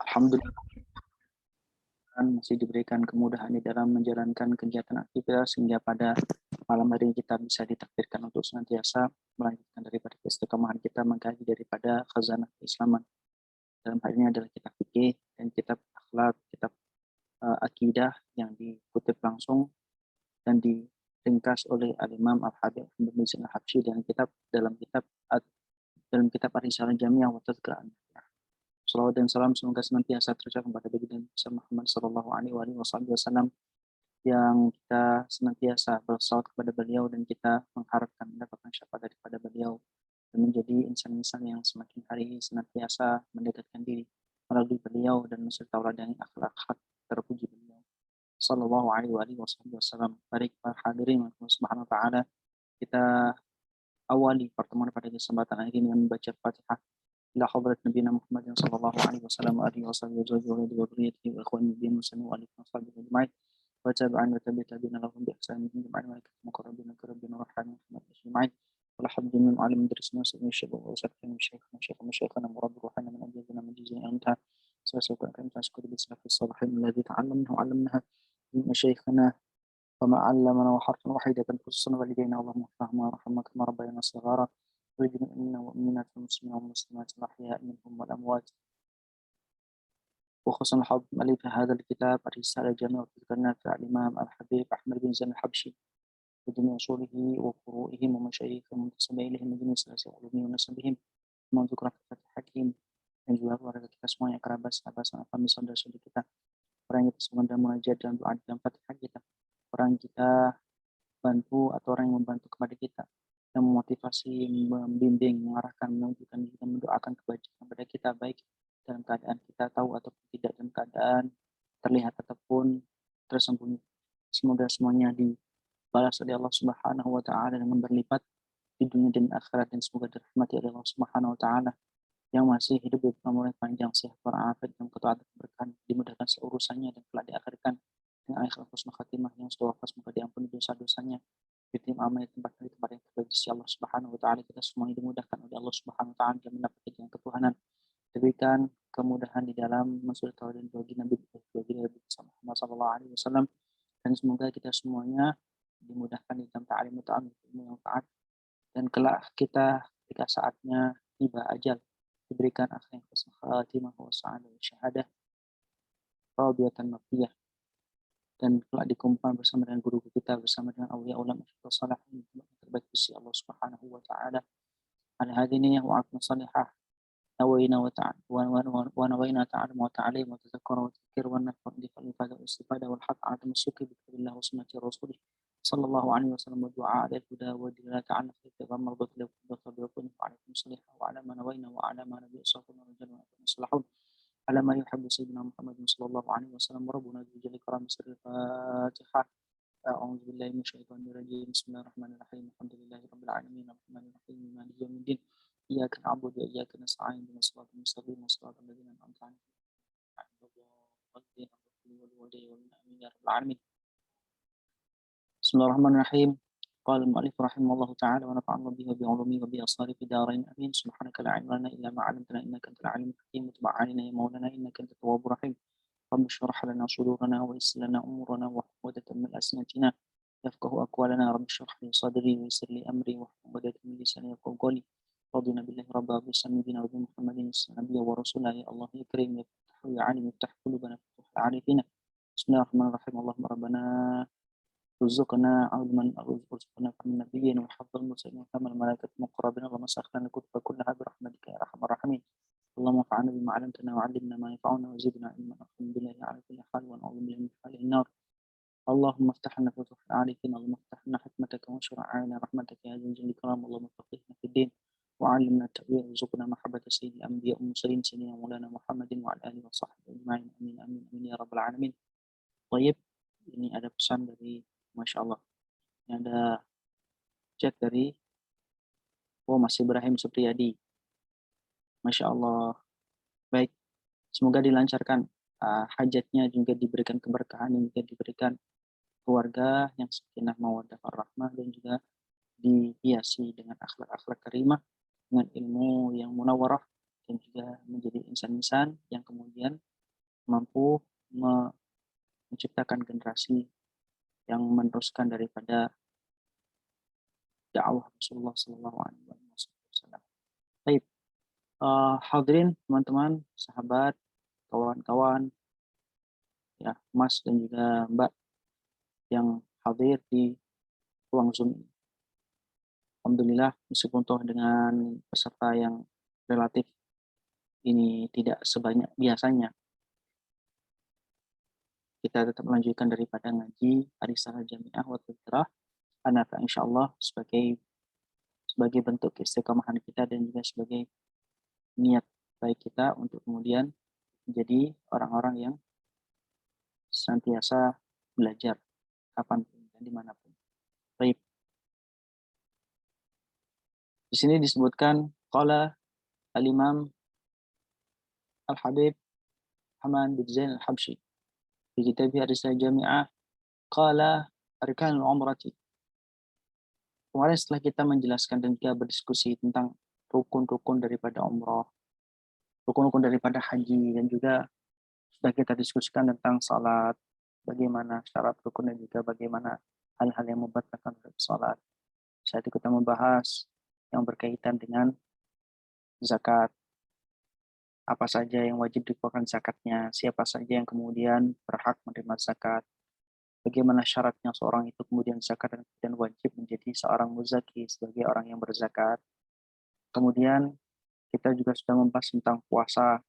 Alhamdulillah masih diberikan kemudahan di dalam menjalankan kegiatan aktivitas sehingga pada malam hari ini kita bisa ditakdirkan untuk senantiasa melanjutkan daripada keistiqomahan kita mengkaji daripada khazanah keislaman. Dalam hal ini adalah kitab fikih dan kitab akhlak, kitab akidah yang dikutip langsung dan diringkas oleh Al-Imam Al-Habib Ahmad bin Zain Al-Habsyi dalam kitab Ar-Risalah Jami'ah wa Tadhkirah. Salawat dan salam semoga senantiasa tercurah kepada baginda Muhammad sallallahu alaihi wasallam yang kita senantiasa bersalawat kepada beliau dan kita mengharapkan mendapatkan syafaat daripada beliau dan menjadi insan-insan yang semakin hari senantiasa mendekatkan diri melalui beliau dan mensertauladahi akhlak terpuji beliau sallallahu alaihi wasallam. Baik para hadirin subhanahu wa ta'ala, kita awali pertemuan pada kesempatan hari ini dengan membaca Fatihah ila hadrat Nabi Muhammad sallallahu alaihi wasallam wa alihi wasallam wa dzurriyyatihi wa ikhwanihi bi muslimin wa alihi wasallam ajma'in wa tabi'an wa tabi'in lahum bi ihsan min jami'il malaikati muqarrabin rabbina rahman Muhammad ajma'in wa lahum min alim darisna sallallahu alaihi wasallam shaykhana murabbir ruhana min ajlina min jizin anta sasuka kan tashkuru bi salafi salihin alladhi ta'allamnahu 'allamnaha min shaykhana وما علمنا وحرفا واحدة خصوصا والدينا اللهم اغفرهما وارحمهما كما ربيانا صغارا وجميعنا ومؤمنات المسلمين والمسلمات الأحياء منهم والأموات وخصوصا الحظ مؤلف هذا الكتاب الرسالة الجامعة وتذكرنا في الإمام الحبيب أحمد بن زين الحبشي وجميع أصوله وفروعهم ومشايخهم ومنتسبين إليهم وجميع سلاسل علومهم ونسبهم ومن ذكر في فتح حكيم dan juga keluarga kita semuanya, kerabat, sahabat, family, saudara-saudara kita, orang yang kita semoga munajat dan doa dalam Fatihah kita, orang kita bantu atau orang yang membantu kepada kita, yang memotivasi, membimbing, mengarahkan, menunjukkan, kita mendoakan kebaikan kepada kita, baik dalam keadaan kita tahu ataupun tidak, dalam keadaan terlihat ataupun tersembunyi. Semoga semuanya dibalas oleh Allah Subhanahu wa Ta'ala dengan berlipat di dunia dan akhirat, dan semoga dirahmati oleh Allah Subhanahu wa Ta'ala yang masih hidup di umur panjang, sehat walafiat, dan ketaatan keberkahan, dimudahkan seurusannya dan telah diakhirkan dengan akhir husnul khatimah, yang sudah wafat semoga diampuni dosa-dosanya, diterima amal tempat di tempat yang terbaik di sisi Allah Subhanahu wa Ta'ala. Kita semuanya dimudahkan oleh Allah Subhanahu wa Ta'ala dan mendapatkan jalan ketuhanan, diberikan kemudahan di dalam masuk tauhid bagi Nabi Muhammad sallallahu alaihi wasallam, dan semoga kita semuanya dimudahkan di dalam ta'lim ilmu yang taat, dan kelak kita ketika saatnya tiba ajal diberikan akhir husnul khatimah wa sa'adah wa syahadah radiyatan mardiyah, dan telah dikumpulkan bersama dengan guru kita, bersama dengan awliya ulama kita salihin yang terbaik di sisi Allah Subhanahu wa Ta'ala. Ala hadhihi wa aqim salihah nawayna wa ta'ala wa nawayna ta'ala wa ta'ala wa tadhakkara wa tadhkir wa naf'a bi fa'ida wa istifada wal haqq ala masuki bi billah wa sunnati rasulih sallallahu alaihi wasallam wa du'a ala huda wa dilala ta'ala fi taghammur bi tabi'un wa alaikum salihah wa ala ma nawayna wa ala ma nabiy sallallahu alaihi wasallam salahun على ما يحب سيدنا محمد صلى الله عليه وسلم وربنا جل كرم سر الفاتحة. أعوذ بالله من الشيطان الرجيم بسم الله الرحمن الرحيم الحمد لله رب العالمين الرحمن الرحيم مالك يوم الدين إياك نعبد وإياك نستعين اهدنا الصراط المستقيم صراط الذين أنعمت عليهم غير المغضوب عليهم ولا الضالين آمين. بسم الله الرحمن الرحيم. قال المؤلف رحمه الله تعالى ونفعنا به وبعلومه وبأسراره في دارين آمين. سبحانك لا علم لنا إلا ما علمتنا إنك أنت العليم الحكيم وتب علينا يا مولانا إنك أنت التواب الرحيم. رب اشرح لنا صدورنا ويسر لنا أمورنا وعقدة من ألسنتنا يفقه أقوالنا. رب اشرح لي صدري ويسر لي أمري وعقدة من لساني يفقهوا قولي. رضينا بالله ربا وبسيدنا وبمحمد نبيا ورسولا. يا الله يا كريم يا فتح يا عليم افتح قلوبنا فتح العارفين. بسم الله الرحمن الرحيم. اللهم ربنا رزقنا علما ارزقنا من نبيين وحفظ المرسلين وكمل الملائكة المقربين. اللهم سخر لنا الكتب كلها برحمتك يا ارحم الراحمين. اللهم انفعنا بما علمتنا وعلمنا ما ينفعنا وزدنا علما. الحمد لله على كل حال ونعوذ بالله من حال النار. اللهم افتح لنا فتوح العارفين. اللهم افتح لنا حكمتك وانشر علينا رحمتك يا ذا الجلال والإكرام. اللهم فقهنا في الدين وعلمنا التأويل وارزقنا محبة سيد الأنبياء والمرسلين سيدنا مولانا محمد وعلى آله وصحبه أجمعين آمين آمين آمين يا رب العالمين. طيب, ini ada pesan dari Masya Allah. Ini ada chat dari Mas Ibrahim Supriyadi. Masya Allah. Baik, semoga dilancarkan hajatnya, juga diberikan keberkahan, yang juga diberikan keluarga yang sakinah mawaddah warahmah, dan juga dihiasi dengan akhlak-akhlak karimah, dengan ilmu yang munawwarah, dan juga menjadi insan-insan yang kemudian mampu menciptakan generasi yang meneruskan daripada dakwah Rasulullah Sallallahu Alaihi Wasallam. Baik, hadirin teman-teman, sahabat, kawan-kawan, ya Mas dan juga Mbak yang hadir di ruang Zoom ini. Alhamdulillah, meskipun toh dengan peserta yang relatif ini tidak sebanyak biasanya, kita tetap melanjutkan daripada ngaji Arisalah Jamiah wa Tadhkirah Hanafa insyaallah sebagai bentuk istiqomahan kita dan juga sebagai niat baik kita untuk kemudian menjadi orang-orang yang senantiasa belajar kapanpun dan dimanapun. Baik. Di sini disebutkan qala al-Imam Al-Habib Haman bin Zain Al-Habsyi di kitab Arisalah Jami'ah qala arkanul umrati. Kemarin setelah kita menjelaskan dan juga berdiskusi tentang rukun-rukun daripada umrah, rukun-rukun daripada haji, dan juga sudah kita diskusikan tentang salat, bagaimana syarat rukun dan juga bagaimana hal-hal yang membatalkan salat. Saat itu kita membahas yang berkaitan dengan zakat, apa saja yang wajib dikeluarkan zakatnya, siapa saja yang kemudian berhak menerima zakat, bagaimana syaratnya seorang itu kemudian zakat dan kemudian wajib menjadi seorang muzaki sebagai orang yang berzakat. Kemudian kita juga sudah membahas tentang puasa.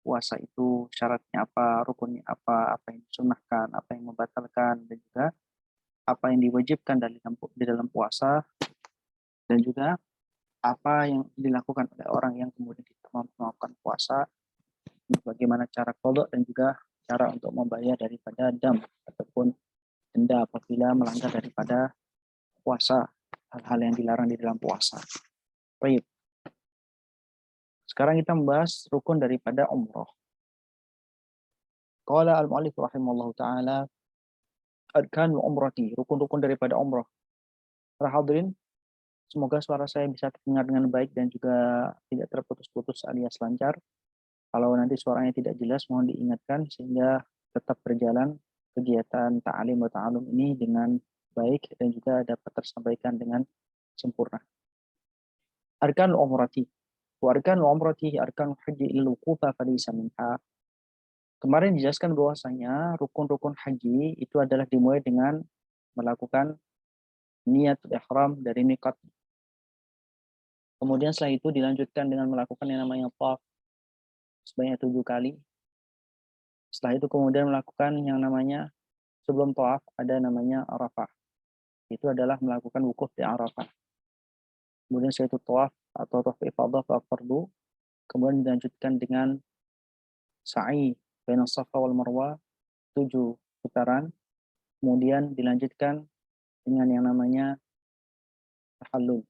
Puasa itu syaratnya apa, rukunnya apa yang disunahkan, apa yang membatalkan, dan juga apa yang diwajibkan di dalam puasa, dan juga apa yang dilakukan oleh orang yang kemudian tidak mampu melakukan puasa, bagaimana cara qadha dan juga cara untuk membayar daripada dam ataupun denda apabila melanggar daripada puasa, hal-hal yang dilarang di dalam puasa. Baik. Sekarang kita membahas rukun daripada umrah. Qala al-mu'allif rahimahullahu taala arkanul umrati, rukun-rukun daripada umrah. Para hadirin, semoga suara saya bisa terdengar dengan baik dan juga tidak terputus-putus alias lancar. Kalau nanti suaranya tidak jelas, mohon diingatkan sehingga tetap berjalan kegiatan ta'alim wa ta'alum ini dengan baik dan juga dapat tersampaikan dengan sempurna. Arkanul umrati. Wa arkanul umrati arkanul haji ilal wuqufa falaysa minha. Kemarin dijelaskan bahwasanya rukun-rukun haji itu adalah dimulai dengan melakukan niatul ihram dari miqat. Kemudian setelah itu dilanjutkan dengan melakukan yang namanya tawaf sebanyak 7 kali. Setelah itu kemudian melakukan yang namanya sebelum tawaf ada namanya Arafah. Itu adalah melakukan wukuf di Arafah. Kemudian setelah itu tawaf atau tawaf ifadah atau fardu. Kemudian dilanjutkan dengan sa'i baina Safa wal Marwah 7 putaran. Kemudian dilanjutkan dengan yang namanya tahallul.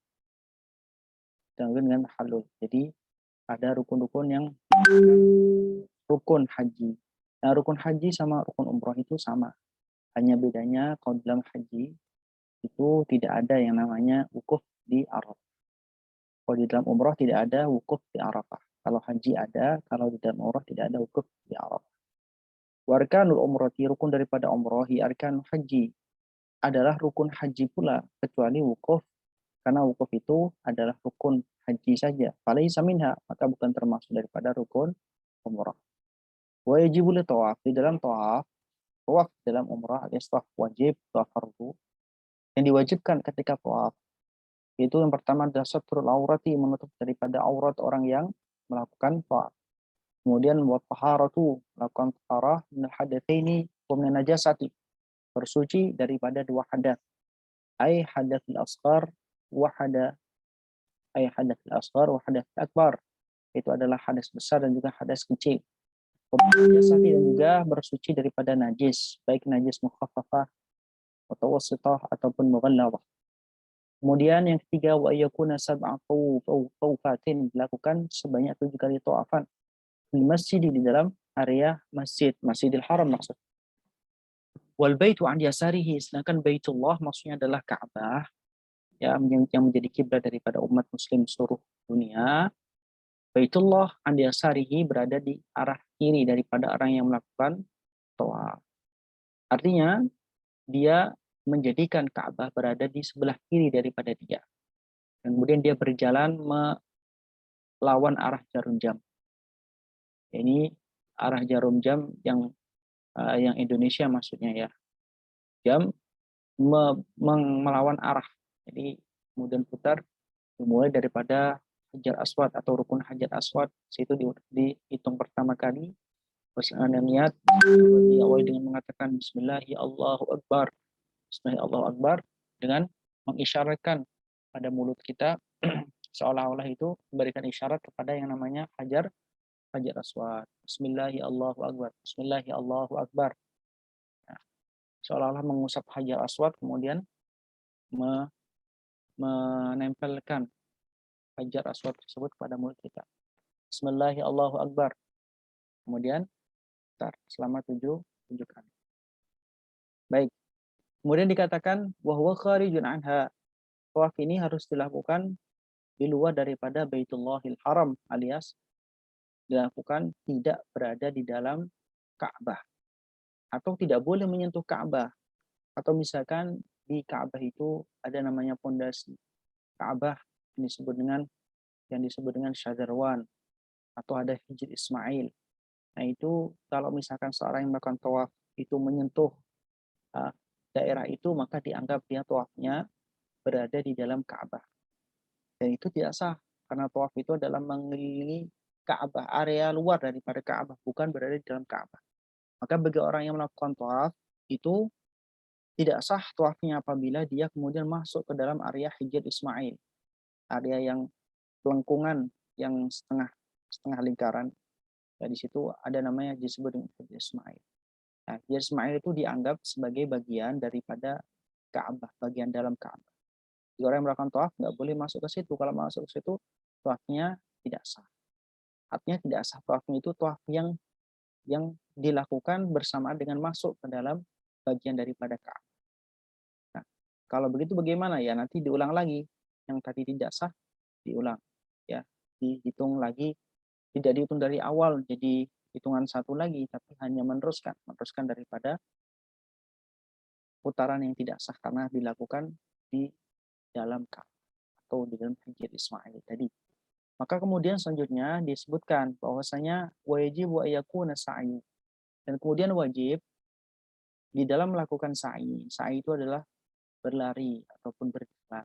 Dengan tahallul. Jadi ada rukun-rukun yang rukun haji. Nah, rukun haji sama rukun umroh itu sama. Hanya bedanya kalau dalam haji itu tidak ada yang namanya wukuf di Arafah. Kalau di dalam umroh tidak ada wukuf di Arafah. Kalau haji ada, kalau di dalam umroh tidak ada wukuf di Arafah. Warkanul umrati, rukun daripada umroh, arkanul haji adalah rukun haji pula, kecuali wukuf. Karena wukuf itu adalah rukun haji saja. Falaysa minha, maka bukan termasuk daripada rukun umrah. Wajibul tawaf, di dalam tawaf dalam umrah alias tawaf wajib, tawaf fardu. Yang diwajibkan ketika tawaf itu yang pertama adalah satrul aurati, menutup daripada aurat orang yang melakukan tawaf. Kemudian wa taharatu, melakukan taharah minal hadatsaini wa minan najasati, bersuci daripada dua hadas. Ai hadatsul asghar wa hadats akbar. Itu adalah hadas besar dan juga hadas kecil. Najasati, dan juga bersuci daripada najis, baik najis mukhaffafah, mutawassithah ataupun mughalladhah. Kemudian yang ketiga wa yakuna sab'atu tawfatin, dilakukan sebanyak 7 kali tawafan di masjid, di dalam area Masjidil Haram maksud. Wal baitu an yasarihi, sedangkan Baitullah maksudnya adalah Ka'bah ya, yang menjadi kiblat daripada umat muslim seluruh dunia. Baitullah an yasarihi berada di arah kiri daripada orang yang melakukan tawaf. Artinya dia menjadikan Ka'bah berada di sebelah kiri daripada dia. Dan kemudian dia berjalan melawan arah jarum jam. Ini arah jarum jam yang Indonesia maksudnya ya. Jam melawan arah. Jadi kemudian putar dimulai daripada Hajar Aswad atau rukun Hajar Aswad, situ dihitung pertama kali. Ada niat diawali dengan mengatakan Bismillah ya Allahu Akbar. Bismillah Allahu Akbar dengan mengisyaratkan pada mulut kita seolah-olah itu memberikan isyarat kepada yang namanya Hajar Aswad. Bismillah ya Allahu Akbar. Bismillah ya Allahu Akbar. Nah, seolah-olah mengusap Hajar Aswad kemudian menempelkan Hajar Aswad tersebut pada mulut kita. Bismillah ya Allahu Akbar. Kemudian selama tujuh kali. Baik. Kemudian dikatakan wahwa kharijun anha. Tawaf ini harus dilakukan di luar daripada Baitullahil Haram, alias dilakukan tidak berada di dalam Ka'bah atau tidak boleh menyentuh Ka'bah. Atau misalkan di Ka'bah itu ada namanya pondasi. Ka'bah yang disebut dengan Syadzarwan atau ada Hijr Ismail. Nah, itu kalau misalkan seorang yang melakukan tawaf itu menyentuh daerah itu, maka dianggap dia tawafnya berada di dalam Ka'bah. Dan itu tidak sah, karena tawaf itu adalah mengelilingi Ka'bah, area luar daripada Ka'bah, bukan berada di dalam Ka'bah. Maka bagi orang yang melakukan tawaf, itu tidak sah tawafnya apabila dia kemudian masuk ke dalam area Hijr Ismail, area yang lengkungan, yang setengah lingkaran. Ya, di situ ada namanya disebut dengan Hijr Ismail. Nah, Hijr Ismail itu dianggap sebagai bagian daripada Ka'bah, bagian dalam Ka'bah. Jika orang yang melakukan tawaf nggak boleh masuk ke situ. Kalau masuk ke situ, tawafnya tidak sah. Artinya tidak sah tawafnya itu tawaf yang dilakukan bersamaan dengan masuk ke dalam bagian daripada Ka'bah. Nah, kalau begitu bagaimana ya? Nanti diulang lagi. Yang tadi tidak sah diulang, ya, dihitung lagi, tidak dihitung dari awal jadi hitungan satu lagi, tapi hanya meneruskan daripada putaran yang tidak sah karena dilakukan di dalam Ka'bah atau di dalam Hijr Ismail tadi. Maka kemudian selanjutnya disebutkan bahwasanya wajib wa yakuna sa'i, dan kemudian wajib di dalam melakukan sa'i. Sa'i itu adalah berlari ataupun berjalan.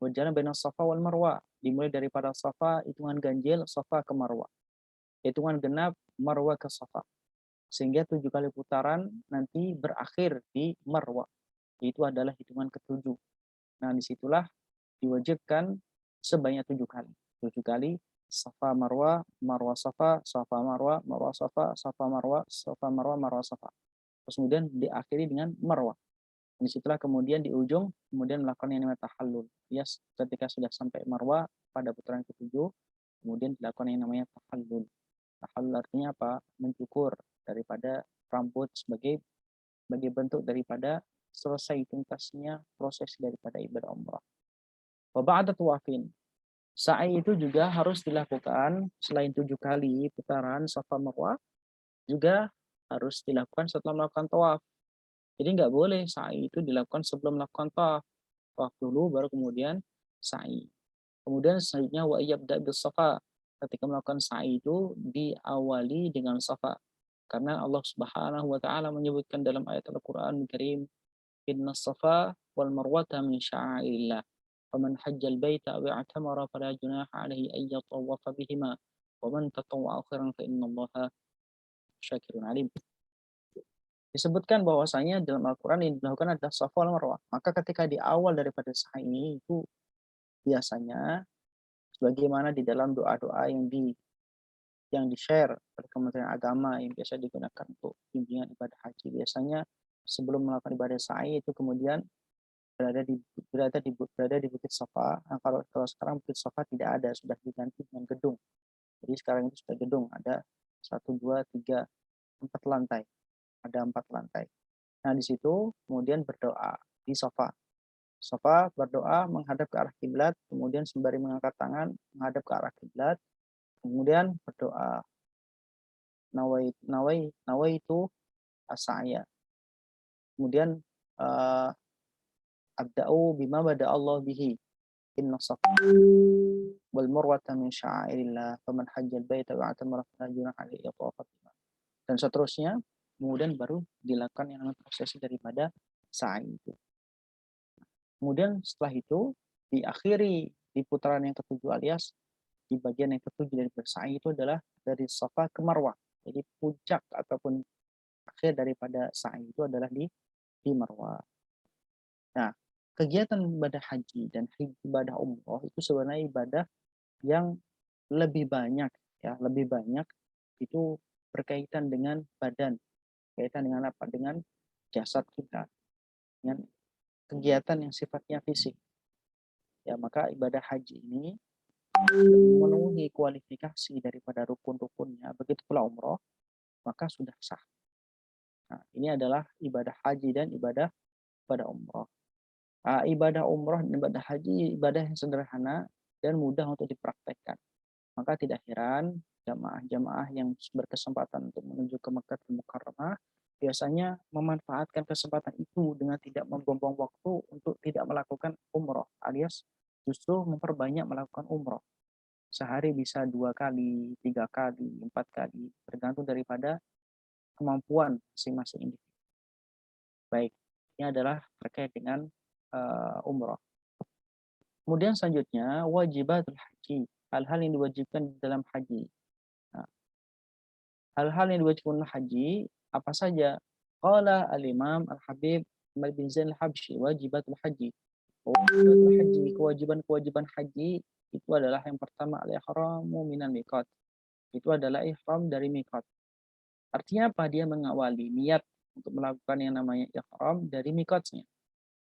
Berjalan baina Safa wal Marwah, dimulai daripada Safa, hitungan ganjil Safa ke Marwah. Hitungan genap Marwah ke Safa. Sehingga 7 kali putaran nanti berakhir di Marwah. Itu adalah hitungan ke-7. Nah, disitulah diwajibkan sebanyak 7 kali. 7 kali Safa Marwah, Marwah Safa, Safa Marwah, Marwah Safa, Safa Marwah, Safa Marwah, Marwah Safa. Terus kemudian diakhiri dengan Marwah. Disitulah kemudian di ujung kemudian melakukan yang namanya tahallul. Ya, ketika sudah sampai Marwah pada putaran ke-7, kemudian dilakukan yang namanya tahallul. Tahallul artinya apa? Mencukur daripada rambut sebagai bentuk daripada selesai tuntasnya proses daripada ibadah umrah. Wa ba'da tawafin, sa'i itu juga harus dilakukan selain 7 kali putaran Safa Marwah, juga harus dilakukan setelah melakukan tawaf. Jadi nggak boleh sa'i itu dilakukan sebelum melakukan tawaf. Tawaf dulu baru kemudian sa'i. Kemudian selanjutnya wa yabda bis Safa. Ketika melakukan sa'i itu diawali dengan Safa. Karena Allah Subhanahu wa taala menyebutkan dalam ayat Al-Qur'an Karim, "Inna Safa wal Marwata min sya'airillah. Faman hajjal baita aw i'tamara fala junaha 'alaihi ay yatawwafa bihima. Wa man tatawwa'a khairan fa innallaha syakirun 'alim." Disebutkan bahwasanya dalam Al-Quran yang dilakukan adalah Safa wal Marwah. Maka ketika di awal daripada sa'i ini itu biasanya sebagaimana di dalam doa-doa yang di-share oleh Kementerian Agama yang biasa digunakan untuk bimbingan ibadah haji, biasanya sebelum melakukan ibadah sa'i itu kemudian berada di Bukit Safa. Nah, kalau sekarang Bukit Safa tidak ada, sudah diganti dengan gedung. Jadi sekarang itu sudah gedung, ada 1, 2, 3, 4 lantai. Ada 4 lantai. Nah, di situ kemudian berdoa di Safa. Safa berdoa menghadap ke arah kiblat, kemudian sembari mengangkat tangan menghadap ke arah kiblat, Kemudian berdoa, nawaitu as-sa'ya. Kemudian abda'u bima bada Allah bihi. Inna safa wal marwata min sya'airillah faman hajjal baita wa atamara fala junaha alaihi tawaf. Dan seterusnya, kemudian baru dilakukan yang namanya prosesi daripada sa'i itu. Kemudian setelah itu diakhiri di putaran yang ketujuh, alias di bagian yang ketujuh dari bersa'i itu adalah dari Safa ke Marwah. Jadi puncak ataupun akhir daripada sa'i itu adalah di Marwah. Nah, kegiatan ibadah haji dan ibadah umroh itu sebenarnya ibadah yang lebih banyak, ya, lebih banyak itu berkaitan dengan badan, berkaitan dengan apa? Dengan jasad kita, dengan kegiatan yang sifatnya fisik. Ya, maka ibadah haji ini memenuhi kualifikasi daripada rukun-rukunnya, begitu pula umroh, maka sudah sah. Nah, ini adalah ibadah haji dan ibadah umroh. Ibadah umroh dan ibadah haji ibadah yang sederhana dan mudah untuk dipraktekkan. Maka tidak heran jamaah-jamaah yang berkesempatan untuk menuju ke Makkahul Mukarramah biasanya memanfaatkan kesempatan itu dengan tidak membuang waktu untuk tidak melakukan umroh, alias justru memperbanyak melakukan umroh. Sehari bisa 2 kali, 3 kali, 4 kali, tergantung daripada kemampuan masing-masing individu. Baik, ini adalah terkait dengan umroh. Kemudian selanjutnya wajibatul haji, hal-hal yang diwajibkan dalam haji. Nah, hal-hal yang diwajibkan dalam haji apa saja? Qala al-Imam Al-Habib Ahmad bin Zain Al-Habsyi, wajibatul haji. Wajibatul haji, kewajiban haji itu adalah yang pertama al-ihramu minan miqat. Itu adalah ihram dari miqat. Artinya apa? Dia mengawali niat untuk melakukan yang namanya ihram dari miqatnya.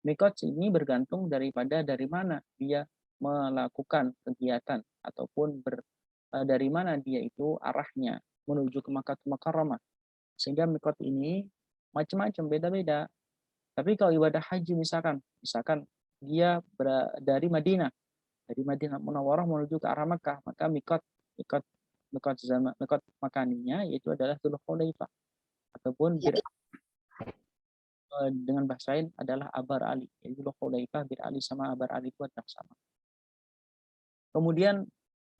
Miqat ini bergantung daripada dari mana dia melakukan kegiatan ataupun dari mana dia itu arahnya menuju ke Makkah Mukarramah. Sehingga miqat ini macam-macam, beda-beda. Tapi kalau ibadah haji misalkan dia dari Madinah Munawwarah menuju ke arah Makkah, maka miqat miqat makaninya yaitu adalah Dzulhulaifah ataupun dengan bahasa lain adalah Abar Ali. Jadi Dzulhulaifah, Bir Ali sama Abar Ali itu adalah sama. Kemudian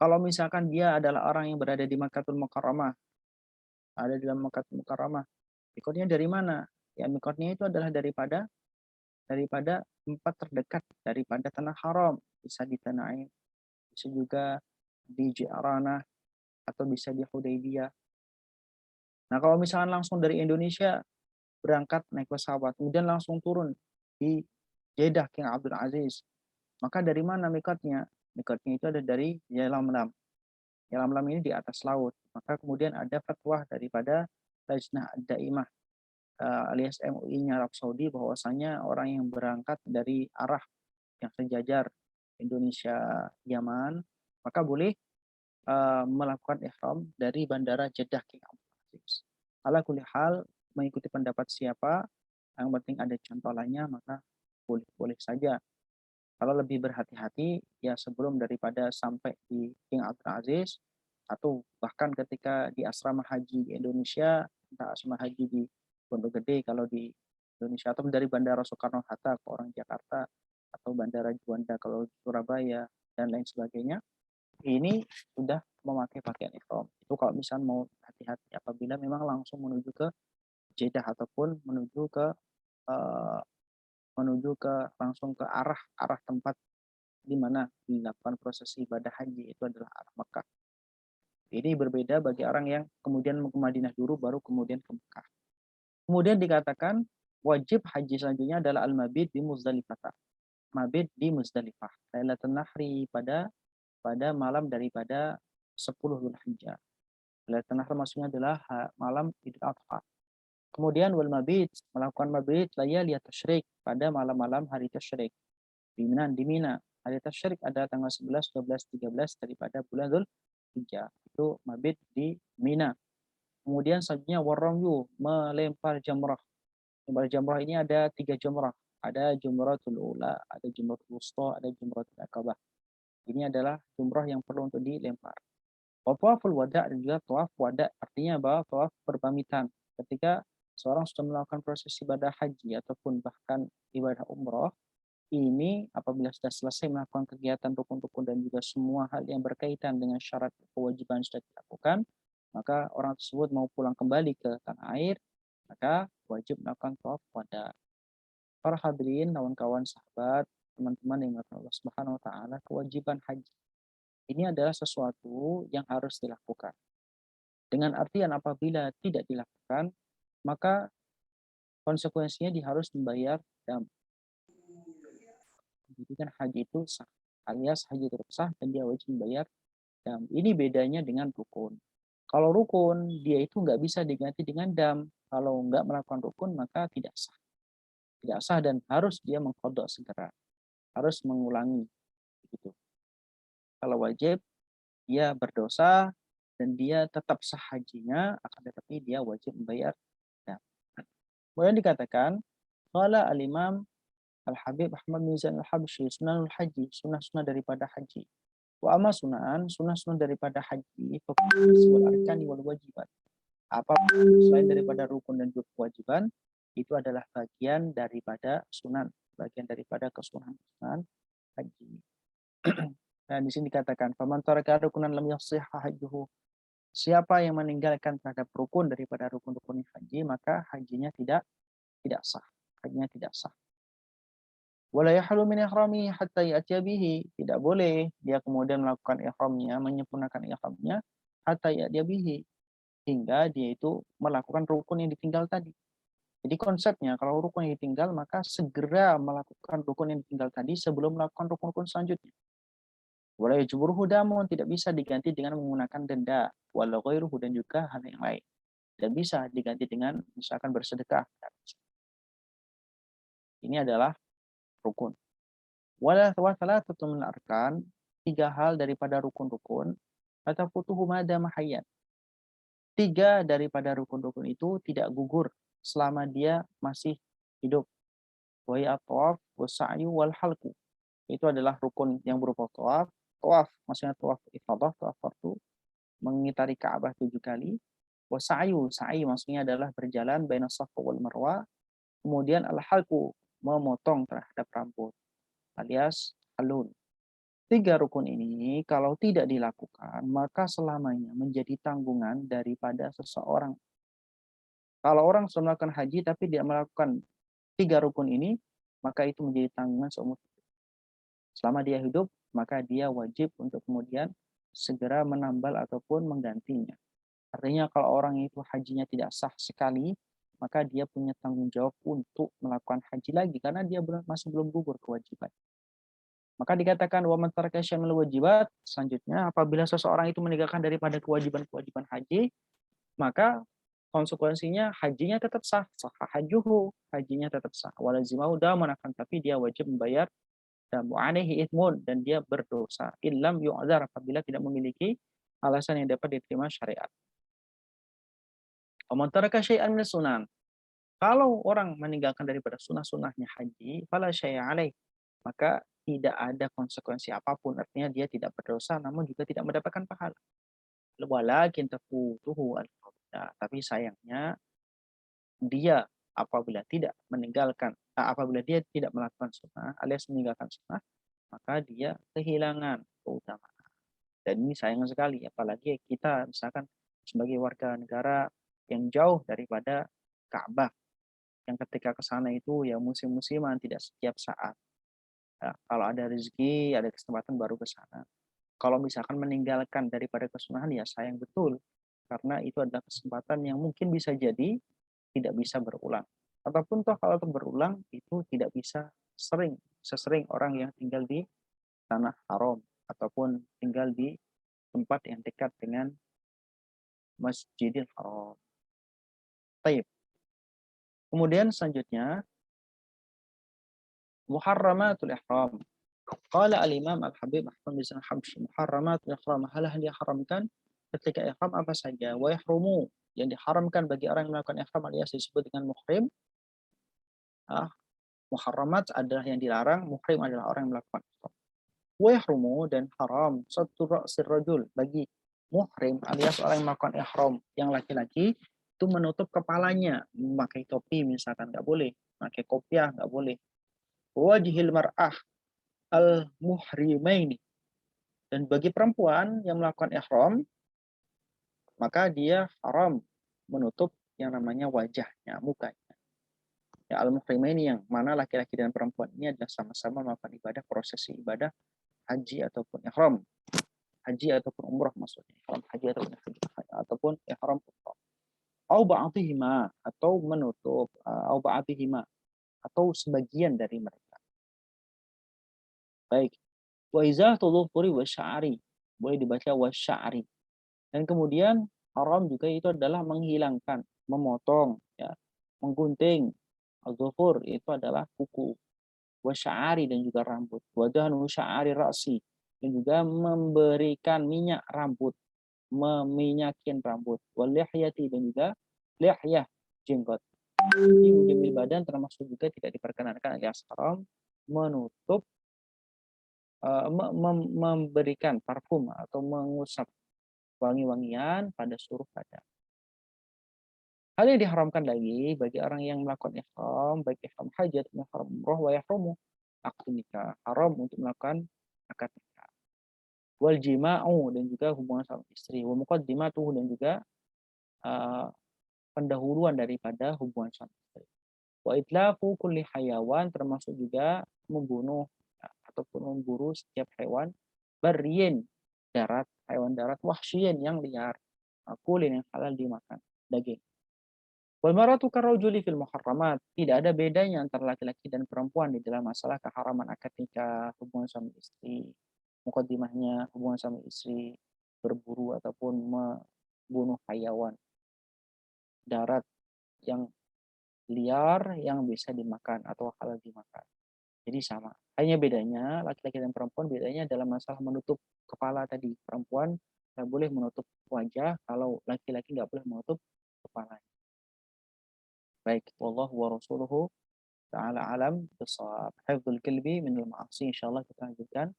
kalau misalkan dia adalah orang yang berada di Makkahul Mukarramah, ada di dalam Makkahul Mukarramah, mikotnya dari mana? Ya mikotnya itu adalah daripada tempat terdekat daripada tanah haram, bisa di Tanah Ain, bisa juga di Ji'ranah atau bisa di Hudaybiyah. Nah, kalau misalkan langsung dari Indonesia berangkat naik pesawat, kemudian langsung turun di Jeddah King Abdul Aziz, maka dari mana mikotnya? Mikotnya itu ada dari Yalamlam. Yalamlam ini di atas laut. Maka kemudian ada fatwa daripada Lajnah Daimah alias MUI-nya Arab Saudi bahwasanya orang yang berangkat dari arah yang sejajar Indonesia Yaman maka boleh melakukan ihram dari bandara Jeddah King Abdul Aziz. Ala kulli hal mengikuti pendapat siapa yang penting ada contoh lainnya maka boleh saja. Kalau lebih berhati-hati ya sebelum daripada sampai di King Abdul Aziz atau bahkan ketika di asrama haji di Indonesia, entah asrama haji di Pondok Gede kalau di Indonesia atau dari Bandara Soekarno-Hatta ke orang Jakarta atau Bandara Juanda kalau Surabaya dan lain sebagainya, ini sudah memakai pakaian ihram. Itu kalau misalnya mau hati-hati apabila memang langsung menuju ke Jeddah ataupun uh, menuju ke langsung ke arah tempat di mana dilakukan proses ibadah haji itu adalah arah Mekah. Ini berbeda bagi orang yang kemudian ke Madinah dulu baru kemudian ke Mekah. Kemudian dikatakan wajib haji selanjutnya adalah al-mabit di Muzdalifah. Mabit di Muzdalifah. Lailatul Nahri pada malam daripada 10 Dzulhijjah. Lailatul Nahri maksudnya adalah malam Idul Adha. Kemudian wal mabit melakukan mabit layali tasyrik pada malam-malam hari tasyrik. Di Mina. Hari tasyrik ada tanggal 11, 12, 13 daripada bulan Dzulhijjah. Itu mabit di Mina. Kemudian selanjutnya waramyu melempar jamrah. Lempar jamrah ini ada 3 jamrah. Ada jumratul ula, ada jumratul wusta, ada jumratul akabah. Ini adalah jumrah yang perlu untuk dilempar. Wa tawaful wada' dan juga tawaf wada', artinya bahwa tawaf berpamitan. Ketika seorang sudah melakukan proses ibadah haji ataupun bahkan ibadah umroh, ini apabila sudah selesai melakukan kegiatan rukun-rukun dan juga semua hal yang berkaitan dengan syarat kewajiban sudah dilakukan, maka orang tersebut mau pulang kembali ke tanah air, maka wajib melakukan tawaf wada'. Para hadirin, kawan-kawan, sahabat, teman-teman yang melakukan Allah Subhanahu wa taala, kewajiban haji ini adalah sesuatu yang harus dilakukan. Dengan artian apabila tidak dilakukan, maka konsekuensinya dia harus membayar dam. Jadi kan haji itu sah, alias haji itu sah dan dia wajib membayar dam. Ini bedanya dengan rukun. Kalau rukun, dia itu nggak bisa diganti dengan dam. Kalau nggak melakukan rukun, maka tidak sah. Tidak sah dan harus dia mengkodok segera. Harus mengulangi. Gitu. Kalau wajib, dia berdosa dan dia tetap sah hajinya, akan tetapi dia wajib membayar dam. Kemudian dikatakan, qala al-Imam Al-Habib Ahmad bin Zain Al-Habsyi, sunanul haji, sunnah-sunnah daripada haji. Wa amma sunnah-sunnah daripada haji, wal arkani wal wajibat. Apa selain daripada rukun dan juga kewajiban, itu adalah bagian daripada sunan, bagian daripada kesunahan haji. Dan di sini dikatakan, faman taraka rukunan lam yasihha hajjuhu. Siapa yang meninggalkan terhadap rukun daripada rukun-rukun haji, maka hajinya tidak sah. Hajinya tidak sah. Wala yahlu min ihramihi hatta ya'tiya bihi. Tidak boleh dia kemudian melakukan ihramnya, menyempurnakan ihramnya hatta ya'tiya bihi, hingga dia itu melakukan rukun yang ditinggal tadi. Jadi konsepnya kalau rukun yang ditinggal maka segera melakukan rukun yang ditinggal tadi sebelum melakukan rukun-rukun selanjutnya. Wala yajburuhu damun, tidak bisa diganti dengan menggunakan denda, wala ghairuhu, dan juga hal yang lain. Dan bisa diganti dengan misalkan bersedekah. Ini adalah rukun. Wala thalathatu min arkan, tiga hal daripada rukun-rukun, atau futuhu madama hayyan. Tiga daripada rukun-rukun itu tidak gugur selama dia masih hidup. Wa ya tawaf, wasa'yu, wal halqu. Itu adalah rukun yang berupa tawaf. Tawaf maksudnya tawaf ifadah, tawaf fardu, mengitari Ka'bah 7 kali. Wasa'yu, sa'i maksudnya adalah berjalan baina Safa wal Marwah. Kemudian al-halqu, memotong terhadap rambut, alias halun. Tiga rukun ini kalau tidak dilakukan, maka selamanya menjadi tanggungan daripada seseorang. Kalau orang sudah melakukan haji tapi tidak melakukan tiga rukun ini, maka itu menjadi tanggungan seumur hidup. Selama dia hidup, maka dia wajib untuk kemudian segera menambal ataupun menggantinya. Artinya kalau orang itu hajinya tidak sah sekali, maka dia punya tanggung jawab untuk melakukan haji lagi karena dia masih belum gugur kewajiban. Maka dikatakan wa man taraka syai'an minal wajibat, selanjutnya apabila seseorang itu meninggalkan daripada kewajiban-kewajiban haji, maka konsekuensinya hajinya tetap sah, sah hajuhu, hajinya tetap sah. Walazimahu daman, akan tapi dia wajib membayar dan alaihi ithmun, dan dia berdosa illam yu'dzar, apabila tidak memiliki alasan yang dapat diterima syariat. Wa man taraka syai'an min sunan, kalau orang meninggalkan daripada sunnah-sunnahnya haji, fala syai'a alaih, maka tidak ada konsekuensi apapun. Artinya dia tidak berdosa namun juga tidak mendapatkan pahala. Walakin tafutuhu al-fadilah. Tapi sayangnya dia apabila dia tidak melakukan sunnah alias meninggalkan sunnah, maka dia kehilangan keutamaan. Dan ini sayang sekali, apalagi kita misalkan sebagai warga negara yang jauh daripada Ka'bah, yang ketika ke sana itu ya musim-musiman, tidak setiap saat. Ya, kalau ada rezeki, ada kesempatan baru ke sana. Kalau misalkan meninggalkan daripada kesunahan ya sayang betul. Karena itu adalah kesempatan yang mungkin bisa jadi tidak bisa berulang. Ataupun toh kalau itu berulang itu tidak bisa sesering orang yang tinggal di tanah haram ataupun tinggal di tempat yang dekat dengan Masjidil Haram. Baik. Kemudian selanjutnya muharramatul ihram. Qala al-Imam Al-Habib Ahmad bin Habsyi, muharramatul ihram, hal yang diharamkan ketika ihram apa saja. Wa yahrumu, yang diharamkan bagi orang yang melakukan ihram alias disebut dengan muhrim. Muharramat adalah yang dilarang, muhrim adalah orang yang melakukan ihram. Wa yahrumu, dan haram satu ra'sir rajul, bagi muhrim alias orang yang melakukan ihram yang laki-laki itu menutup kepalanya, memakai topi misalkan nggak boleh, pakai kopiah nggak boleh. Wajhil mar'ah al muhrimaini, dan bagi perempuan yang melakukan ihram maka dia haram menutup yang namanya wajahnya, mukanya. Ya, al muhrimaini yang mana laki-laki dan perempuan ini adalah sama-sama melakukan ibadah, prosesi ibadah haji ataupun ihram. Haji ataupun umrah maksudnya. Ihram haji ataupun ihram umrah. Au ba'dihima, atau menutup, au ba'dihima, atau sebagian dari mereka. Baik. Wa izahatu dhufuri wa sya'ri. Boleh dibaca wa sya'ri. Dan kemudian haram juga itu adalah menghilangkan, memotong, ya, menggunting. Al-dhufur itu adalah kuku. Wa sya'ri, dan juga rambut. Wa dahnu sya'ri ra'si, dan juga memberikan minyak rambut, meminyakin rambut. Wal lihyati, dan juga lihyah, jenggot. Ini menjamil badan termasuk juga tidak diperkenankan alias haram menutup, memberikan parfum atau mengusap wangi-wangian pada seluruh badan. Hal yang diharamkan lagi bagi orang yang melakukan ihram, baik ihram haji atau ihram umroh, wa yahrumu akad nikah, haram untuk melakukan akad nikah. Wal jima'u, dan juga hubungan sama istri. Wa muqaddimatuhu, dan juga pendahuluan daripada hubungan sama istri. Wa itlafu kulli hayawan, termasuk juga membunuh, ya, ataupun memburu setiap hewan barriyin, darat, hewan darat, wahsyiyin, yang liar, kulin, yang halal dimakan, daging. Wal maratu karrajuli fil muharramat, tidak ada bedanya antara laki-laki dan perempuan di dalam masalah keharaman akad nikah, hubungan suami istri, mukaddimahnya hubungan suami istri, berburu ataupun membunuh hayawan darat yang liar yang bisa dimakan atau halal dimakan. Jadi sama. Hanya bedanya laki-laki dan perempuan, bedanya dalam masalah menutup kepala tadi. Perempuan nggak boleh menutup wajah, kalau laki-laki nggak boleh menutup kepala. Baik, wallahu wa rasuluhu ta'ala alam bisawab. Hifdzul qalbi minal ma'asi, insyaallah kita lanjutkan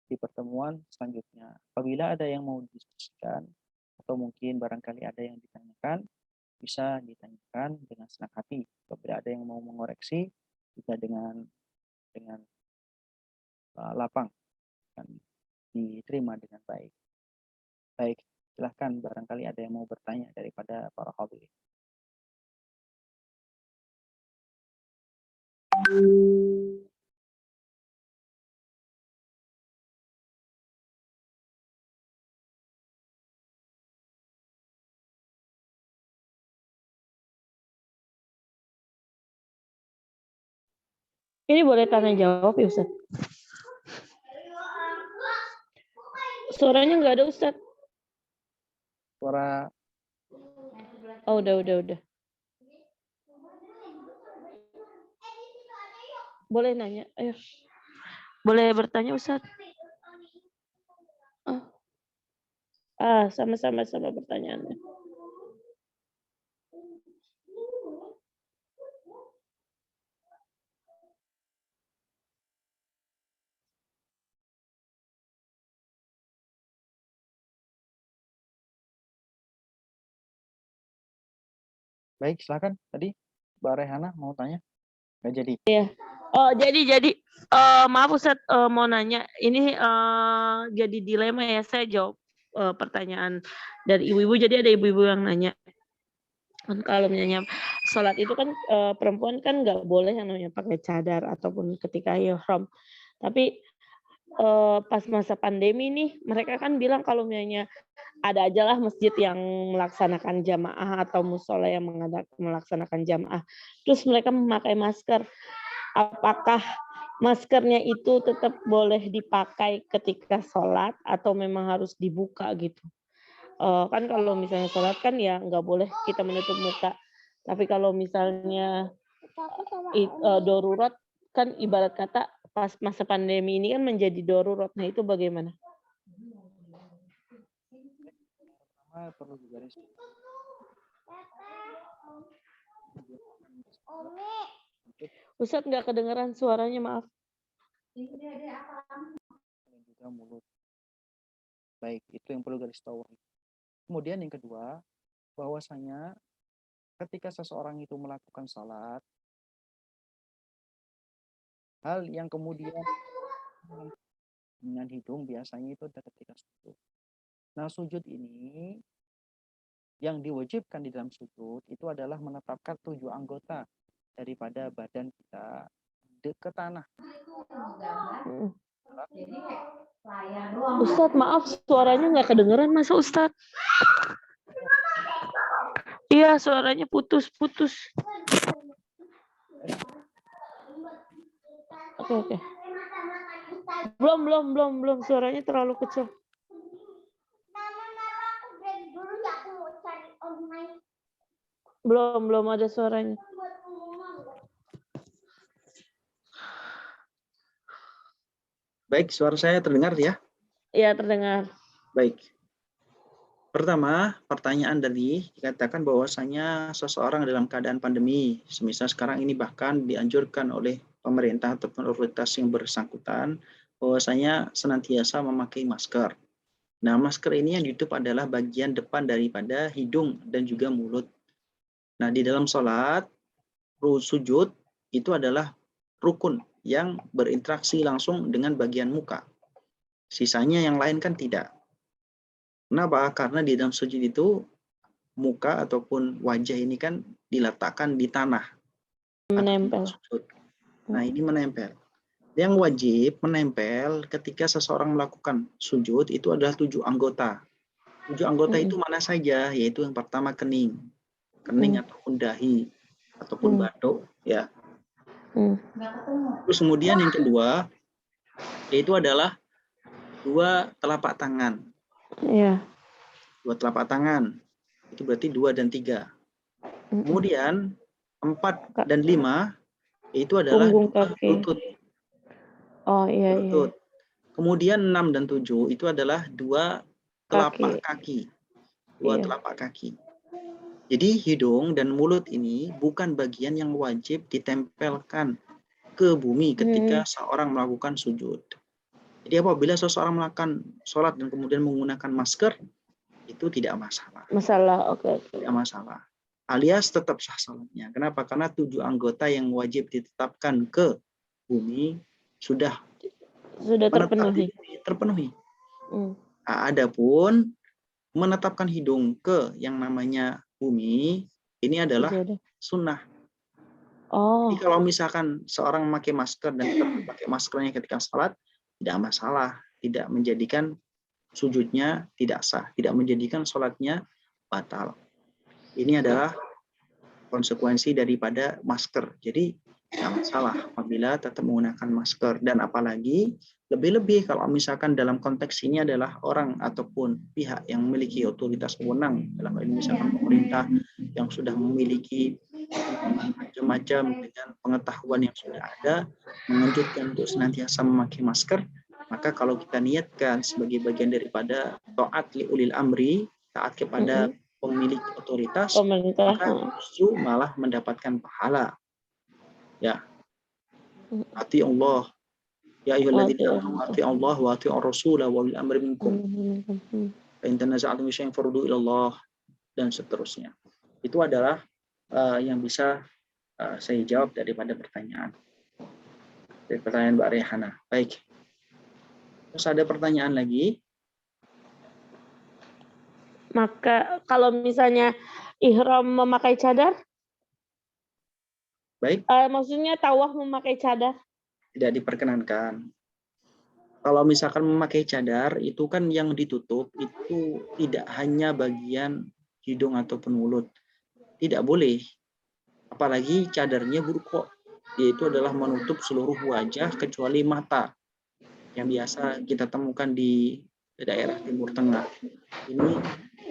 di pertemuan selanjutnya. Apabila ada yang mau didiskusikan atau mungkin barangkali ada yang ditanyakan, bisa ditanyakan dengan senang hati. Apabila ada yang mau mengoreksi, bisa dengan lapang dan diterima dengan baik. Baik, silahkan barangkali ada yang mau bertanya daripada para hadirin. Ini boleh tanya jawab ya Ustaz? Suaranya nggak ada Ustaz. Suara. Oh, udah. Boleh nanya, ayo. Boleh bertanya Ustaz? Sama-sama pertanyaannya. Baik, silakan. Tadi Mbak Rehana mau tanya? Nggak jadi. Iya. Oh, jadi maaf Ustaz, mau nanya. Ini jadi dilema ya, saya jawab pertanyaan dari ibu-ibu. Jadi ada ibu-ibu yang nanya, kan kalau misalnya sholat itu kan perempuan kan nggak boleh yang namanya pakai cadar ataupun ketika ihram. Tapi pas masa pandemi nih, mereka kan bilang kalau misalnya ada aja lah masjid yang melaksanakan jamaah atau musola yang melaksanakan jamaah. Terus mereka memakai masker. Apakah maskernya itu tetap boleh dipakai ketika sholat atau memang harus dibuka gitu? Kan kalau misalnya sholat kan ya nggak boleh kita menutup muka. Tapi kalau misalnya darurat kan ibarat kata pas masa pandemi ini kan menjadi darurat. Nah itu bagaimana? Perlu digaris. Ustaz nggak kedengeran suaranya, maaf. Dan juga mulut. Baik, itu yang perlu garis tahu. Kemudian yang kedua, bahwasanya ketika seseorang itu melakukan salat, hal yang kemudian dengan hidung biasanya itu adalah ketika sujud. Nah, sujud ini yang diwajibkan di dalam sujud itu adalah menetapkan 7 anggota daripada badan kita ke tanah. Ustadz, maaf suaranya nggak kedengeran masa Ustadz? Iya, suaranya putus-putus. Oke. Belum. Suaranya terlalu kecil. Belum ada suaranya. Baik, suara saya terdengar ya? Iya, terdengar. Baik. Pertama, pertanyaan tadi dikatakan bahwasanya seseorang dalam keadaan pandemi, semisal sekarang ini bahkan dianjurkan oleh pemerintah ataupun otoritas yang bersangkutan bahwasanya senantiasa memakai masker. Nah, masker ini yang ditutup adalah bagian depan daripada hidung dan juga mulut. Nah, di dalam sholat, sujud itu adalah rukun yang berinteraksi langsung dengan bagian muka. Sisanya yang lain kan tidak. Kenapa? Karena di dalam sujud itu muka ataupun wajah ini kan diletakkan di tanah. Menempel. Nah, ini menempel. Yang wajib menempel ketika seseorang melakukan sujud itu adalah 7 anggota. 7 anggota itu mana saja? Yaitu yang pertama kening ataupun dahi ataupun batuk, ya. Terus kemudian yang kedua yaitu adalah 2 telapak tangan. Iya. 2 telapak tangan. Itu berarti 2 dan 3. Kemudian 4 dan 5 itu adalah lutut. Oh iya. Lutut. Kemudian 6 dan 7 itu adalah 2 telapak kaki. 2 telapak kaki. Jadi hidung dan mulut ini bukan bagian yang wajib ditempelkan ke bumi ketika seorang melakukan sujud. Jadi apabila seseorang melakukan sholat dan kemudian menggunakan masker, itu tidak masalah. Oke. Tidak masalah. Alias tetap sah sholatnya. Kenapa? Karena 7 anggota yang wajib ditetapkan ke bumi sudah terpenuhi. Nah, adapun menetapkan hidung ke yang namanya bumi, ini adalah sunnah. Jadi kalau misalkan seorang memakai masker dan tetap pakai maskernya ketika sholat, tidak masalah, tidak menjadikan sujudnya tidak sah, tidak menjadikan sholatnya batal. Ini adalah konsekuensi daripada masker. Jadi tidak masalah apabila tetap menggunakan masker. Dan apalagi lebih-lebih kalau misalkan dalam konteks ini adalah orang ataupun pihak yang memiliki otoritas wewenang, dalam hal ini misalkan pemerintah yang sudah memiliki macam-macam dengan pengetahuan yang sudah ada, menganjurkan untuk senantiasa memakai masker, maka kalau kita niatkan sebagai bagian daripada taat li ulil amri, taat kepada pemilik otoritas, maka justru malah mendapatkan pahala. Ya. Ati Allah. Ya ayyuhalladzina amanu ati Allah wa ati ar-rasul wa ulil amri minkum. Fa in tanaza'tum fi syai'in farudduhu ila Allah dan seterusnya. Itu adalah yang bisa saya jawab daripada pertanyaan. Dari pertanyaan Mbak Rehana. Baik. Terus ada pertanyaan lagi? Maka kalau misalnya ihram memakai cadar? Baik. Maksudnya tawaf memakai cadar? Tidak diperkenankan. Kalau misalkan memakai cadar, itu kan yang ditutup itu tidak hanya bagian hidung ataupun mulut. Tidak boleh. Apalagi cadarnya burqa, yaitu adalah menutup seluruh wajah kecuali mata yang biasa kita temukan di daerah Timur Tengah. Ini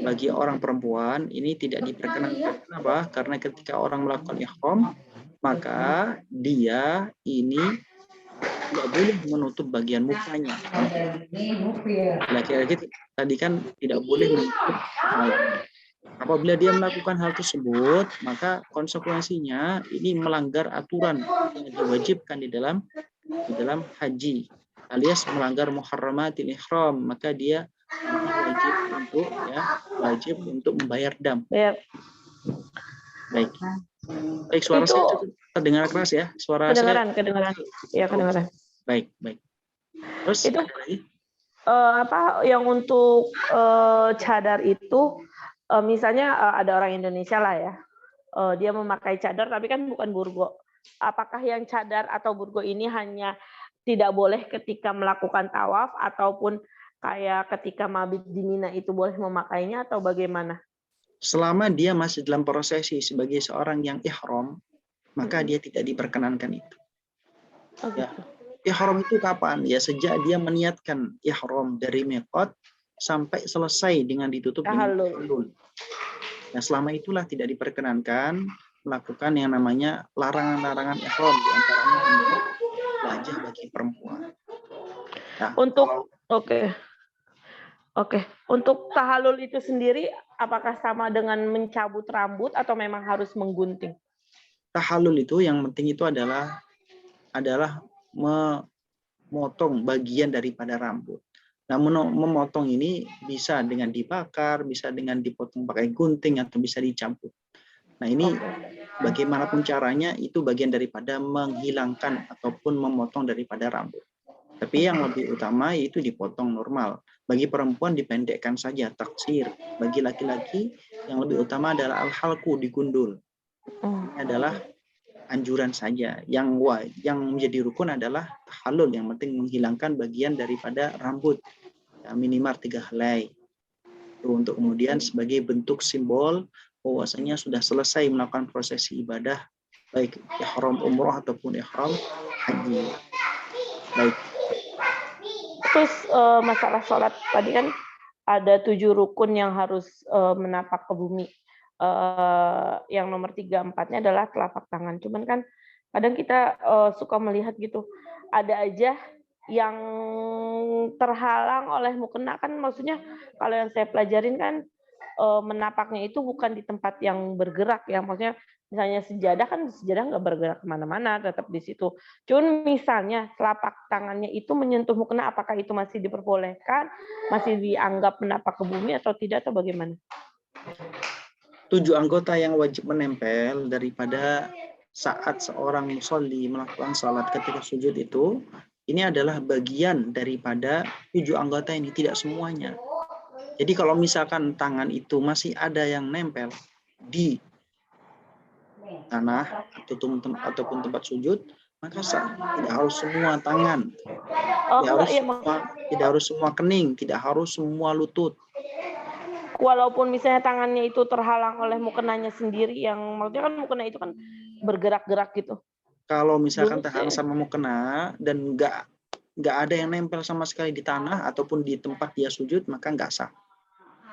bagi orang perempuan ini tidak diperkenankan. Kenapa? Karena ketika orang melakukan ihram, maka dia ini tidak boleh menutup bagian mukanya. Laki-laki tadi kan tidak boleh menutup kepala. Apabila dia melakukan hal tersebut, maka konsekuensinya ini melanggar aturan yang diwajibkan di dalam haji, alias melanggar muharramatil ihram, maka dia wajib untuk membayar dam. Ya. Baik. Baik, suara Itu saya terdengar keras ya. Suara kedengaran. Ya, Oh, kedengaran. baik. Terus Itu ada lagi? yang untuk cadar itu misalnya ada orang Indonesia lah ya. Dia memakai cadar tapi kan bukan burgo. Apakah yang cadar atau burgo ini hanya tidak boleh ketika melakukan tawaf ataupun kayak ketika mabit di Mina itu boleh memakainya atau bagaimana? Selama dia masih dalam prosesi sebagai seorang yang ihram, maka dia tidak diperkenankan itu. Ya. Ihram itu kapan? Ya sejak dia meniatkan ihram dari miqat sampai selesai dengan ditutup dengan tahallul. Nah, selama itulah tidak diperkenankan melakukan yang namanya larangan-larangan ihram, di antaranya untuk wajah bagi perempuan. Nah, Oke. Untuk tahallul itu sendiri apakah sama dengan mencabut rambut atau memang harus menggunting? Tahallul itu yang penting itu adalah memotong bagian daripada rambut. Nah, memotong ini bisa dengan dibakar, bisa dengan dipotong pakai gunting, atau bisa dicampur. Nah, ini bagaimanapun caranya itu bagian daripada menghilangkan ataupun memotong daripada rambut. Tapi yang lebih utama yaitu dipotong normal. Bagi perempuan dipendekkan saja, taksir. Bagi laki-laki yang lebih utama adalah al-halqu, digundul. Ini adalah anjuran saja. Yang menjadi rukun adalah tahallul, yang penting menghilangkan bagian daripada rambut. Ya, minimal 3 helai. Itu untuk kemudian sebagai bentuk simbol bahwasanya sudah selesai melakukan prosesi ibadah, baik ihram umroh ataupun ihram haji. Baik. Terus masalah sholat tadi kan ada 7 rukun yang harus menapak ke bumi. Yang nomor 3-4-nya adalah telapak tangan. Cuman kan kadang kita suka melihat gitu, ada aja yang terhalang oleh mukena, kan maksudnya kalau yang saya pelajarin kan menapaknya itu bukan di tempat yang bergerak ya, maksudnya misalnya sejadah nggak bergerak kemana-mana, tetap di situ. Cuman misalnya telapak tangannya itu menyentuh mukena, apakah itu masih diperbolehkan, masih dianggap menapak ke bumi atau tidak, atau bagaimana? 7 anggota yang wajib menempel daripada saat seorang musolli melakukan salat ketika sujud itu, ini adalah bagian daripada 7 anggota ini, tidak semuanya. Jadi kalau misalkan tangan itu masih ada yang nempel di tanah ataupun tempat sujud, maka tidak harus semua tangan, tidak harus semua kening, tidak harus semua lutut. Walaupun misalnya tangannya itu terhalang oleh mukenanya sendiri, yang maksudnya kan mukena itu kan bergerak-gerak gitu. Kalau misalkan terhalang sama mukena dan nggak ada yang nempel sama sekali di tanah ataupun di tempat dia sujud, maka nggak sah.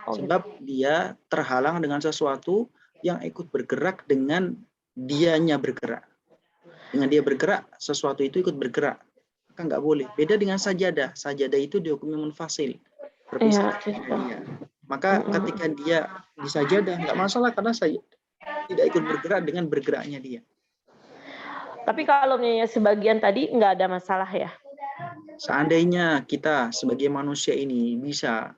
Sebab dia terhalang dengan sesuatu yang ikut bergerak dengan dianya bergerak. Dengan dia bergerak, sesuatu itu ikut bergerak. Maka nggak boleh. Beda dengan sajadah. Sajadah itu dihukumi munfasil. Berpisah dari dia. Maka ketika dia di sajadah, nggak masalah karena saya tidak ikut bergerak dengan bergeraknya dia. Tapi kalau sebagian tadi nggak ada masalah ya? Seandainya kita sebagai manusia ini bisa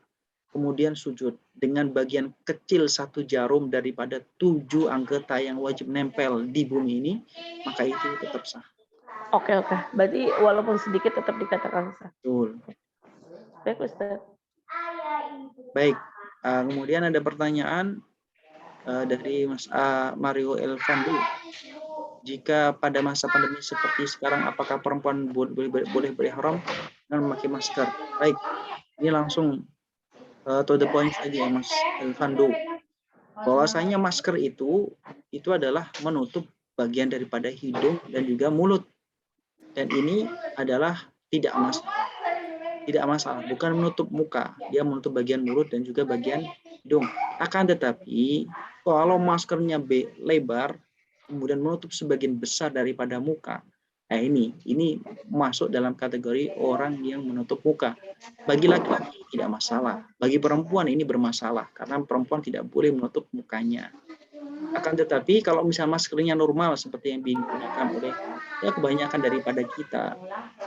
kemudian sujud dengan bagian kecil 1 jarum daripada 7 anggota yang wajib nempel di bumi ini, maka itu tetap sah. Oke. Berarti walaupun sedikit tetap dikatakan sah. Betul. Baik, Ustaz. Baik. Kemudian ada pertanyaan dari Mas Mario Elvandu. Jika pada masa pandemi seperti sekarang, apakah perempuan boleh berihram dengan memakai masker? Baik. Ini langsung to the point saja ya Mas Elvandu. Bahwasanya masker itu adalah menutup bagian daripada hidung dan juga mulut. Dan ini adalah tidak masalah, bukan menutup muka, dia menutup bagian mulut dan juga bagian hidung. Akan tetapi kalau maskernya lebar kemudian menutup sebagian besar daripada muka, nah ini masuk dalam kategori orang yang menutup muka. Bagi laki-laki tidak masalah, bagi perempuan ini bermasalah karena perempuan tidak boleh menutup mukanya. Akan tetapi kalau misalnya maskernya normal seperti yang digunakan oleh ya kebanyakan daripada kita,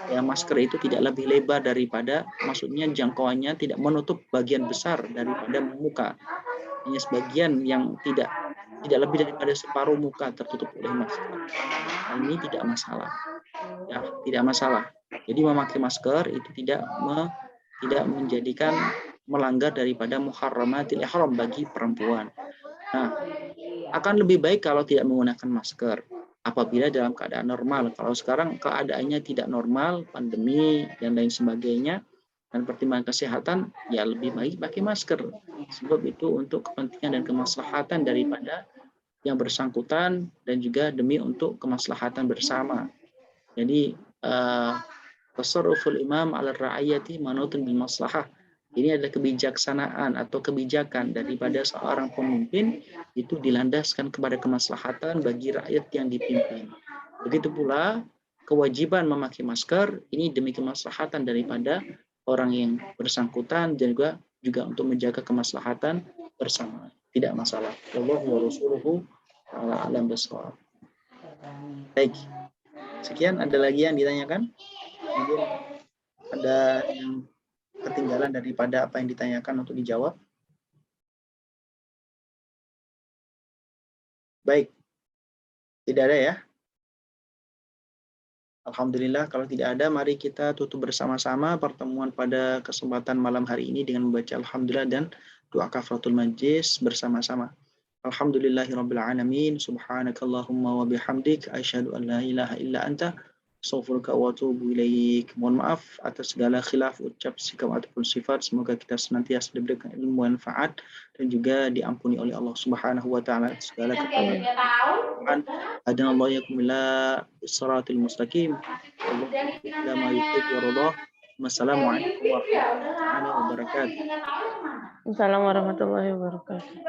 ya masker itu tidak lebih lebar daripada, maksudnya jangkauannya tidak menutup bagian besar daripada muka, hanya sebagian yang tidak lebih daripada separuh muka tertutup oleh masker. Nah, ini tidak masalah, ya tidak masalah. Jadi memakai masker itu tidak menjadikan melanggar daripada muharramatil ihram bagi perempuan. Nah, akan lebih baik kalau tidak menggunakan masker apabila dalam keadaan normal. Kalau sekarang keadaannya tidak normal, pandemi dan lain sebagainya, dan pertimbangan kesehatan, ya lebih baik pakai masker. Sebab itu untuk kepentingan dan kemaslahatan daripada yang bersangkutan dan juga demi untuk kemaslahatan bersama. Jadi tasarruful imam ala ra'ayati manutun bil maslahah. Ini adalah kebijaksanaan atau kebijakan daripada seorang pemimpin itu dilandaskan kepada kemaslahatan bagi rakyat yang dipimpin. Begitu pula kewajiban memakai masker ini demi kemaslahatan daripada orang yang bersangkutan dan juga untuk menjaga kemaslahatan bersama. Tidak masalah. Wallahu wa rasuluhu a'lam bishawab. Baik. Sekian, ada lagi yang ditanyakan? Mungkin ada yang ketinggalan daripada apa yang ditanyakan untuk dijawab. Baik, tidak ada ya? Alhamdulillah, kalau tidak ada, mari kita tutup bersama-sama pertemuan pada kesempatan malam hari ini dengan membaca Alhamdulillah dan doa kafaratul majlis bersama-sama. Alhamdulillahirabbil alamin, subhanakallahumma wa bihamdik, asyhadu an la ilaha illa anta, astaghfiruka wa atubu ilaik. Mohon maaf atas segala khilaf ucap, sikap ataupun sifat. Semoga kita senantiasa diberikan ilmu manfaat dan juga diampuni oleh Allah Subhanahu wa taala segala kesalahan. Hadanallahu iyyakum ila siratal mustaqim. Ila ma yuhibbu wa yardah. Wassalamualaikum warahmatullahi wabarakatuh. Assalamualaikum warahmatullahi wabarakatuh.